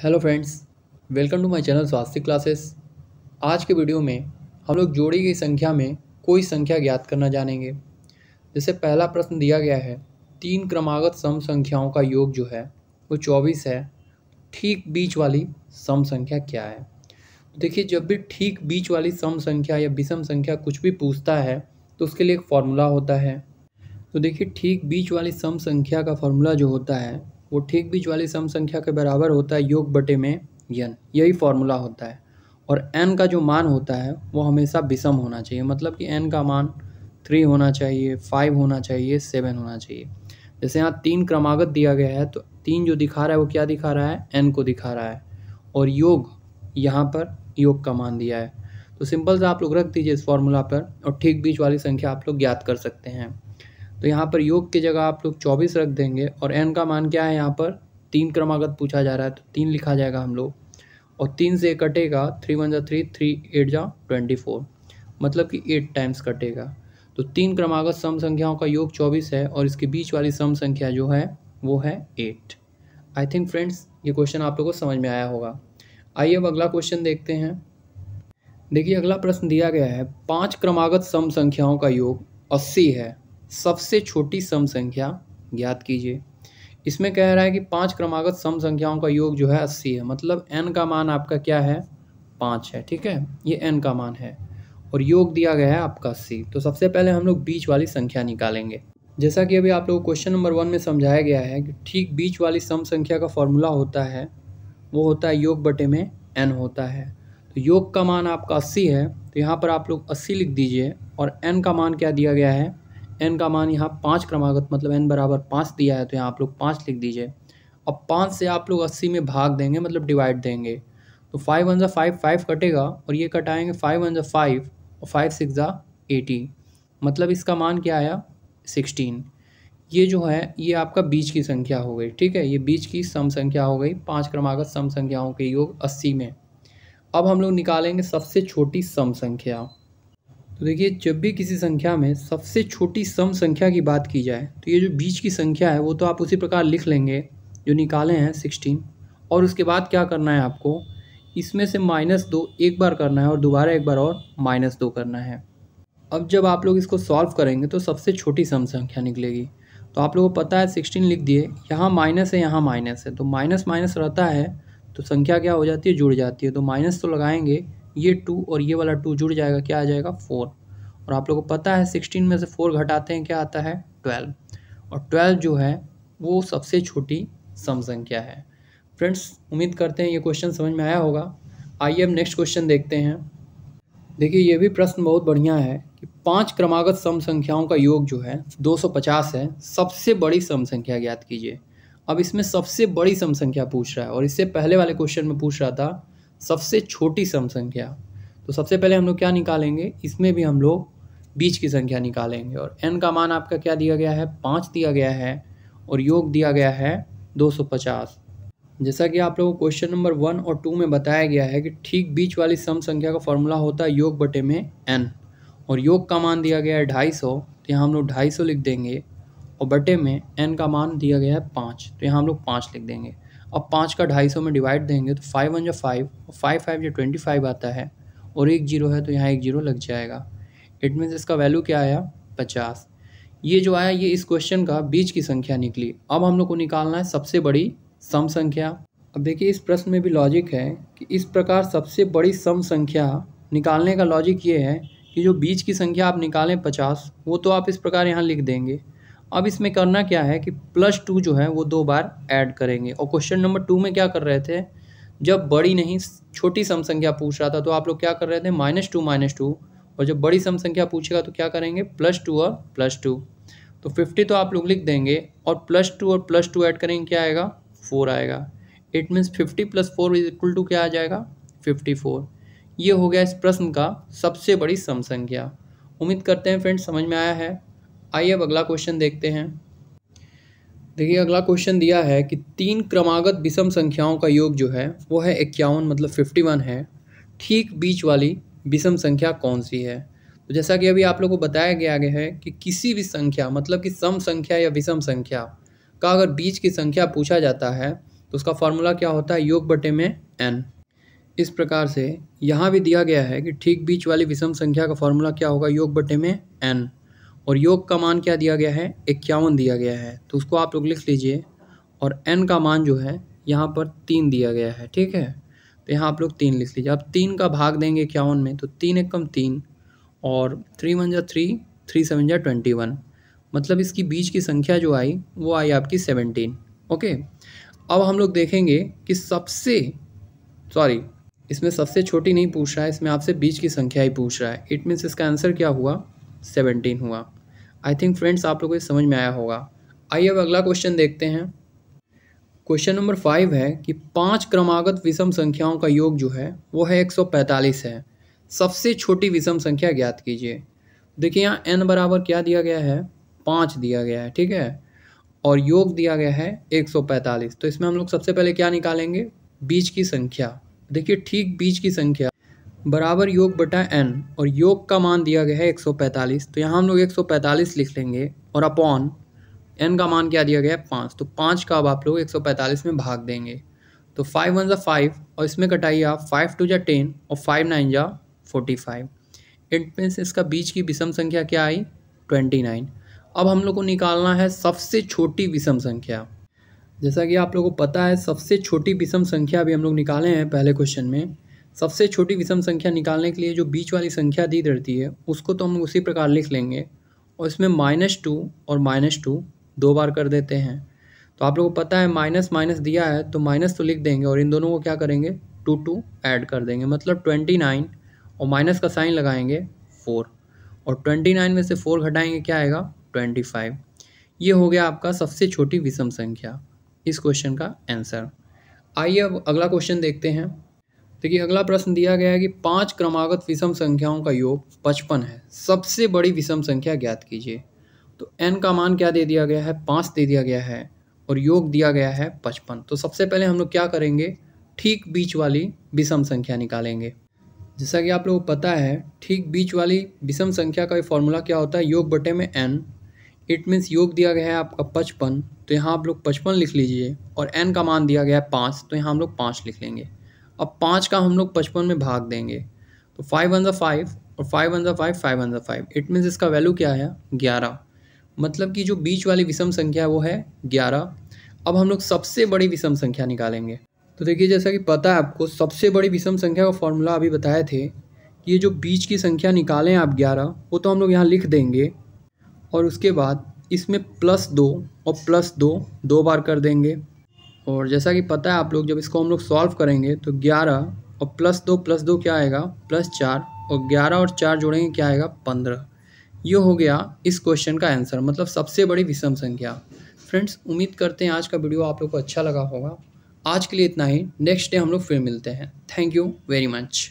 Hello friends, welcome to my channel Swasthya classes. आज के video में हम लोग जोड़ी गई संख्या में कोई संख्या ज्ञात करना जानेंगे। जैसे पहला प्रश्न दिया गया है, 3 क्रमागत सम संख्याओं का योग जो है वो 24 है। ठीक बीच वाली सम संख्या क्या है? देखिए, जब भी ठीक बीच वाली सम संख्या या विषम संख्या कुछ भी पूछता है तो उसके लिए एक फॉर्मूला होता है। तो देखिए, ठीक बीच वाली सम संख्या का फॉर्मूला जो होता है वो ठीक बीच वाली सम संख्या के बराबर होता है योग बटे में n। यही फॉर्मूला होता है। और n का जो मान होता है वो हमेशा विषम होना चाहिए, मतलब कि n का मान 3 होना चाहिए, 5 होना चाहिए, 7 होना चाहिए। जैसे यहाँ 3 क्रमागत दिया गया है तो 3 जो दिखा रहा है वो क्या दिखा रहा है? n को दिखा रहा है। और योग यहाँ पर योग का मान दिया है। तो सिंपल से आप लोग रख दीजिए इस फॉर्मूला पर और ठीक बीच वाली संख्या आप लोग ज्ञात कर सकते हैं। तो यहाँ पर योग की जगह आप लोग 24 रख देंगे और n का मान क्या है? यहाँ पर 3 क्रमागत पूछा जा रहा है तो 3 लिखा जाएगा हम लोग। और 3 से कटेगा, 3 1 3, 3 8 24, मतलब कि 8 टाइम्स कटेगा। तो 3 क्रमागत सम संख्याओं का योग 24 है और इसके बीच वाली सम संख्या जो है वो है 8। आई थिंक फ्रेंड्स ये क्वेश्चन आप लोगों को समझ में आया होगा। आइए अब अगला क्वेश्चन देखते हैं। देखिए, अगला प्रश्न दिया गया है, 5 क्रमागत सम संख्याओं का योग 80 है। सबसे छोटी सम संख्या ज्ञात कीजिए। इसमें कह रहा है कि 5 क्रमागत सम संख्याओं का योग जो है 80 है, मतलब n का मान आपका क्या है? 5 है। ठीक है, ये n का मान है और योग दिया गया है आपका 80। तो सबसे पहले हम लोग बीच वाली संख्या निकालेंगे। जैसा कि अभी आप लोग क्वेश्चन नंबर 1 में समझाया गया है कि ठीक बीच वाली सम संख्या का फॉर्मूला होता है वो होता है योग बटे में n होता है। तो योग का मान आपका 80 है तो यहाँ पर आप लोग 80 लिख दीजिए। और n का मान क्या दिया गया है? n का मान यहाँ 5 क्रमागत, मतलब n बराबर 5 दिया है तो यहाँ आप लोग 5 लिख दीजिए। अब 5 से आप लोग 80 में भाग देंगे, मतलब डिवाइड देंगे। तो 5 1 5, 5 कटेगा और ये कटाएंगे 5 1 5 और 5 6 80, मतलब इसका मान क्या आया? 16। ये जो है ये आपका बीच की संख्या हो गई। ठीक है, ये बीच की सम संख्या हो गई। 5 क्रमागत सम संख्याओं के योग 80 में। अब हम लोग निकालेंगे सबसे छोटी सम संख्या। तो देखिए, जब भी किसी संख्या में सबसे छोटी सम संख्या की बात की जाए तो ये जो बीच की संख्या है वो तो आप उसी प्रकार लिख लेंगे जो निकाले हैं 16। और उसके बाद क्या करना है आपको? इसमें से -2 एक बार करना है और दोबारा एक बार और -2 करना है। अब जब आप लोग इसको सॉल्व करेंगे तो सबसे छोटी सम संख्या निकलेगी। तो आप लोगों को पता है 16 लिख दिए, यहाँ माइनस है, यहाँ माइनस है, तो माइनस माइनस रहता है तो संख्या क्या हो जाती है? जुड़ जाती है। तो माइनस तो लगाएंगे, ये 2 और ये वाला 2 जुड़ जाएगा, क्या आ जाएगा? 4। और आप लोगों को पता है 16 में से 4 घटाते हैं क्या आता है? 12। और 12 जो है वो सबसे छोटी सम संख्या है। फ्रेंड्स, उम्मीद करते हैं ये क्वेश्चन समझ में आया होगा। आइए अब नेक्स्ट क्वेश्चन देखते हैं। देखिए, ये भी प्रश्न बहुत बढ़िया है कि 5 क्रमागत सम संख्याओं का योग जो है 250 है। सबसे बड़ी सम संख्या ज्ञात कीजिए। अब इसमें सबसे बड़ी सम संख्या पूछ रहा है और इससे पहले वाले क्वेश्चन में पूछ रहा था सबसे छोटी सम संख्या। तो सबसे पहले हम लोग क्या निकालेंगे? इसमें भी हम लोग बीच की संख्या निकालेंगे। और n का मान आपका क्या दिया गया है? 5 दिया गया है और योग दिया गया है 250। जैसा कि आप लोगों को क्वेश्चन नंबर 1 और 2 में बताया गया है कि ठीक बीच वाली सम संख्या का फॉर्मूला होता है योग बटे में n। और योग का मान दिया गया है 250, तो यहाँ हम लोग 250 लिख देंगे। और बटे में n का मान दिया गया है 5, तो यहाँ हम लोग 5 लिख देंगे। अब 5 का 250 में डिवाइड देंगे तो 5 1 5 और 5 5 25 आता है और एक जीरो है तो यहाँ एक जीरो लग जाएगा। इट मीन्स इसका वैल्यू क्या आया? 50। ये जो आया ये इस क्वेश्चन का बीच की संख्या निकली। अब हम लोग को निकालना है सबसे बड़ी सम संख्या। अब देखिए, इस प्रश्न में भी लॉजिक है कि इस प्रकार सबसे बड़ी सम संख्या निकालने का लॉजिक ये है कि जो बीच की संख्या आप निकालें 50, वो तो आप इस प्रकार यहाँ लिख देंगे। अब इसमें करना क्या है कि +2 जो है वो 2 बार ऐड करेंगे। और क्वेश्चन नंबर 2 में क्या कर रहे थे? जब बड़ी नहीं छोटी सम संख्या पूछ रहा था तो आप लोग क्या कर रहे थे? -2 और जब बड़ी सम संख्या पूछेगा तो क्या करेंगे? +2 और +2। तो 50 तो आप लोग लिख देंगे और +2 और +2 ऐड करेंगे, क्या आएगा? 4 आएगा। इट मीन्स 50 + 4 इक्वल टू क्या आ जाएगा? 54। ये हो गया इस प्रश्न का सबसे बड़ी सम संख्या। उम्मीद करते हैं फ्रेंड्स समझ में आया है। आइए अब अगला क्वेश्चन देखते हैं। देखिए, अगला क्वेश्चन दिया है कि 3 क्रमागत विषम संख्याओं का योग जो है वो है 51, मतलब 51 है। ठीक बीच वाली विषम संख्या कौन सी है? तो जैसा कि अभी आप लोगों को बताया गया है कि किसी भी संख्या, मतलब कि सम संख्या या विषम संख्या का अगर बीच की संख्या पूछा जाता है तो उसका फार्मूला क्या होता है, योग बटे में n। इस प्रकार से यहाँ भी दिया गया है कि ठीक बीच वाली विषम संख्या का फार्मूला क्या होगा, योग बटे में n, और योग का मान क्या दिया गया है, 51 दिया गया है, तो उसको आप लोग लिख लीजिए। और n का मान जो है यहाँ पर 3 दिया गया है, ठीक है, तो यहाँ आप लोग 3 लिख लीजिए। अब 3 का भाग देंगे 51 में, तो 3 एकम 3 और 3 1 जा 3, 3 7 जा 21, मतलब इसकी बीच की संख्या जो आई वो आई आपकी 17। ओके, अब हम लोग देखेंगे कि इसमें सबसे छोटी नहीं पूछ रहा है, इसमें आपसे बीच की संख्या ही पूछ रहा है। इट मीन्स इसका आंसर क्या हुआ, 17 हुआ। आई थिंक फ्रेंड्स आप लोगों को समझ में आया होगा। आइए अब अगला क्वेश्चन देखते हैं। क्वेश्चन नंबर 5 है कि 5 क्रमागत विषम संख्याओं का योग जो है वो है 145 है। सबसे छोटी विषम संख्या ज्ञात कीजिए। देखिए यहाँ n बराबर क्या दिया गया है, 5 दिया गया है, ठीक है, और योग दिया गया है 145। तो इसमें हम लोग सबसे पहले क्या निकालेंगे, बीच की संख्या। देखिए ठीक बीच की संख्या बराबर योग बटा n, और योग का मान दिया गया है 145, तो यहाँ हम लोग 145 लिख लेंगे, और अपॉन n का मान क्या दिया गया है, 5, तो 5 का अब आप लोग 145 में भाग देंगे, तो 5 1 जा 5, और इसमें कटाइए आप, 5 2 जा 10 और 5 9 जा 45। इट मीन्स इसका बीच की विषम संख्या क्या आई, 29। अब हम लोग को निकालना है सबसे छोटी विषम संख्या। जैसा कि आप लोगों को पता है सबसे छोटी विषम संख्या अभी हम लोग निकाले हैं पहले क्वेश्चन में। सबसे छोटी विषम संख्या निकालने के लिए जो बीच वाली संख्या दी रहती है उसको तो हम उसी प्रकार लिख लेंगे, और इसमें -2 और -2 2 बार कर देते हैं। तो आप लोगों को पता है माइनस माइनस दिया है तो माइनस तो लिख देंगे, और इन दोनों को क्या करेंगे, 2 ऐड कर देंगे, मतलब 29, और माइनस का साइन लगाएंगे 4, और 29 में से 4 घटाएंगे क्या आएगा, 25। ये हो गया आपका सबसे छोटी विषम संख्या, इस क्वेश्चन का आंसर। आइए अब अगला क्वेश्चन देखते हैं। देखिए अगला प्रश्न दिया गया है कि 5 क्रमागत विषम संख्याओं का योग 55 है, सबसे बड़ी विषम संख्या ज्ञात कीजिए। तो n का मान क्या दे दिया गया है, 5 दे दिया गया है, और योग दिया गया है 55। तो सबसे पहले हम लोग क्या करेंगे, ठीक बीच वाली विषम संख्या निकालेंगे। जैसा कि आप लोगों को पता है ठीक बीच वाली विषम संख्या का फॉर्मूला क्या होता है, योग बटे में n। इट मीन्स योग दिया गया है आपका 55, तो यहाँ आप लोग 55 लिख लीजिए, और n का मान दिया गया है 5, तो यहाँ हम लोग 5 लिख लेंगे। अब 5 का हम लोग 55 में भाग देंगे, तो 5 1 जा 5 और 5 1 जा 5, 5 1 जा 5। इट मीन्स इसका वैल्यू क्या है, 11, मतलब कि जो बीच वाली विषम संख्या है वो है 11। अब हम लोग सबसे बड़ी विषम संख्या निकालेंगे। तो देखिए जैसा कि पता है आपको सबसे बड़ी विषम संख्या का फॉर्मूला अभी बताए थे कि ये जो बीच की संख्या निकालें आप 11, वो तो हम लोग यहाँ लिख देंगे, और उसके बाद इसमें +2 और +2 2 बार कर देंगे। और जैसा कि पता है आप लोग जब इसको हम लोग सॉल्व करेंगे तो 11 और +2 क्या आएगा, +4, और 11 और 4 जोड़ेंगे क्या आएगा, 15। ये हो गया इस क्वेश्चन का आंसर, मतलब सबसे बड़ी विषम संख्या। फ्रेंड्स उम्मीद करते हैं आज का वीडियो आप लोग को अच्छा लगा होगा। आज के लिए इतना ही, नेक्स्ट डे हम लोग फिर मिलते हैं। Thank you very much.